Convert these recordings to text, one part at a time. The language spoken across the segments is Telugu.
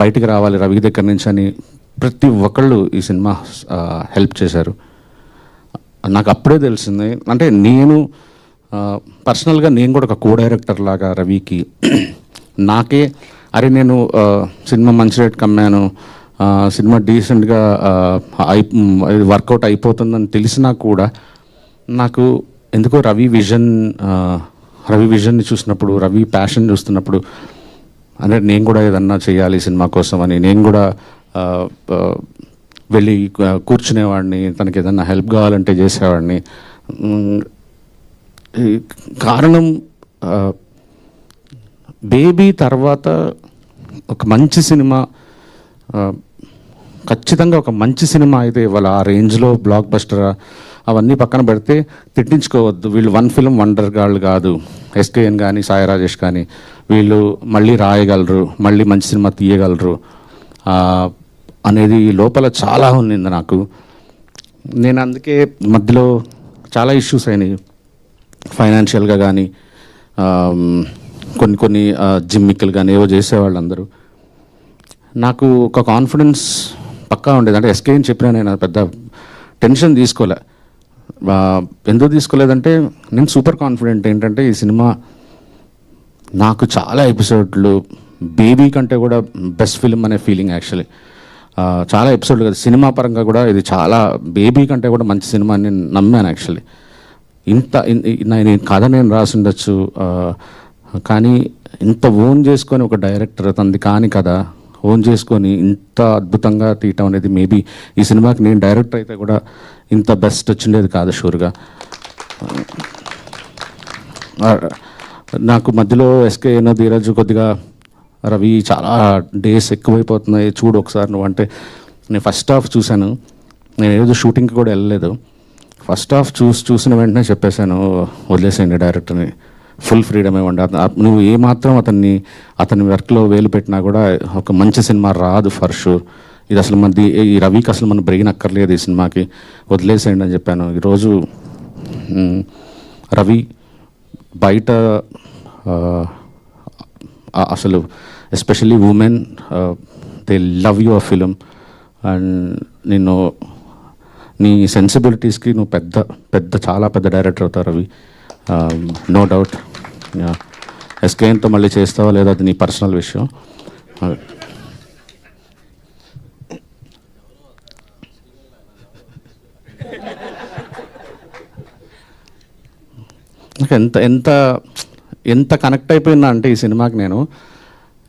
బయటికి రావాలి రవి దగ్గర నుంచి అని ప్రతి ఒక్కళ్ళు ఈ సినిమా హెల్ప్ చేశారు. నాకు అప్పుడే తెలిసింది, అంటే నేను పర్సనల్గా నేను కూడా ఒక కో డైరెక్టర్ లాగా రవికి నాకే అరే నేను సినిమా మంచి రేట్ కమ్మాను, సినిమా డీసెంట్గా వర్కౌట్ అయిపోతుందని తెలిసినా కూడా నాకు ఎందుకో రవి విజన్ని చూసినప్పుడు, రవి ప్యాషన్ చూస్తున్నప్పుడు అంటే నేను కూడా ఏదన్నా చేయాలి సినిమా కోసం అని నేను కూడా వెళ్ళి కూర్చునేవాడిని, తనకి ఏదన్నా హెల్ప్ కావాలంటే చేసేవాడిని. కారణం బేబీ తర్వాత ఒక మంచి సినిమా, ఖచ్చితంగా ఒక మంచి సినిమా అయితే ఇవాళ ఆ రేంజ్లో బ్లాక్ బస్టర్ అవన్నీ పక్కన పెడితే తిట్టించుకోవద్దు. వీళ్ళు వన్ ఫిల్మ్ వండర్ గాళ్ళు కాదు. ఎస్కేఎన్ కానీ సాయి రాజేష్ కానీ వీళ్ళు మళ్ళీ రాయగలరు, మళ్ళీ మంచి సినిమా తీయగలరు అనేది లోపల చాలా ఉన్నింది నాకు. నేను అందుకే మధ్యలో చాలా ఇష్యూస్ అయినాయి ఫైనాన్షియల్గా కానీ, కొన్ని జిమ్మిక్కులు కానీ ఏవో చేసేవాళ్ళు అందరూ. నాకు ఒక కాన్ఫిడెన్స్ పక్కా ఉండేది. అంటే ఎస్కేఎన్ చెప్పినా నేను పెద్ద టెన్షన్ తీసుకోలే. ఎందుకు తీసుకోలేదంటే నేను సూపర్ కాన్ఫిడెంట్ ఏంటంటే ఈ సినిమా నాకు చాలా ఎపిసోడ్లు బేబీ కంటే కూడా బెస్ట్ ఫిల్మ్ అనే ఫీలింగ్ యాక్చువల్లీ. చాలా ఎపిసోడ్లు కదా సినిమా పరంగా కూడా ఇది చాలా బేబీ కంటే కూడా మంచి సినిమా అని నేను నమ్మాను యాక్చువల్లీ. నేను కథ నేను రాసి ఉండొచ్చు, కానీ ఇంత ఓన్ చేసుకొని ఒక డైరెక్టర్ తనది కాని కథ ఓన్ చేసుకొని ఇంత అద్భుతంగా తీయటం అనేది మేబీ ఈ సినిమాకి నేను డైరెక్టర్ అయితే కూడా ఇంత బెస్ట్ వచ్చిండేది కాదు షూర్గా. నాకు మధ్యలో ఎస్కేఎన్ ధీరజ్ కొద్దిగా రవి చాలా డేస్ ఎక్కువైపోతున్నాయి చూడు ఒకసారి నువ్వు అంటే, నేను ఫస్ట్ హాఫ్ చూశాను. నేను ఏదో షూటింగ్కి కూడా వెళ్ళలేదు. ఫస్ట్ హాఫ్ చూసిన వెంటనే చెప్పేశాను వదిలేసేయండి డైరెక్టర్ని, ఫుల్ ఫ్రీడమ్ ఇవ్వండి. నువ్వు ఏమాత్రం అతని వర్క్లో వేలు పెట్టినా కూడా ఒక మంచి సినిమా రాదు ఫర్ షూర్. ఇది అసలు ఈ రవికి అసలు మన బ్రెయిన్ అక్కర్లేదు ఈ సినిమాకి, వదిలేసేయండి అని చెప్పాను. ఈరోజు రవి బయట అసలు especially women they love your film and నేను నీ సెన్సిబిలిటీస్కి నువ్వు పెద్ద చాలా పెద్ద డైరెక్టర్ అవుతావు రవి, నో డౌట్. ఎస్కేఎన్తో మళ్ళీ చేస్తావా లేదా అది నీ పర్సనల్ విషయం. ఎంత కనెక్ట్ అయిపోయిందా అంటే ఈ సినిమాకి నేను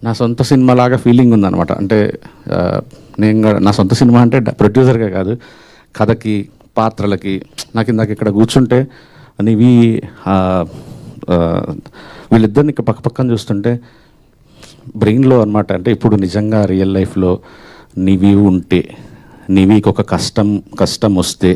నా సొంత సినిమా లాగా ఫీలింగ్ ఉందన్నమాట. అంటే నేను నా సొంత సినిమా అంటే ప్రొడ్యూసర్గా కాదు, కథకి పాత్రలకి. నాకు ఇందాక ఇక్కడ కూర్చుంటే నీవి వీళ్ళిద్దరిని పక్కన చూస్తుంటే బ్రెయిన్లో అనమాట, అంటే ఇప్పుడు నిజంగా రియల్ లైఫ్లో నీవి ఉంటే, నీవికి ఒక కష్టం వస్తే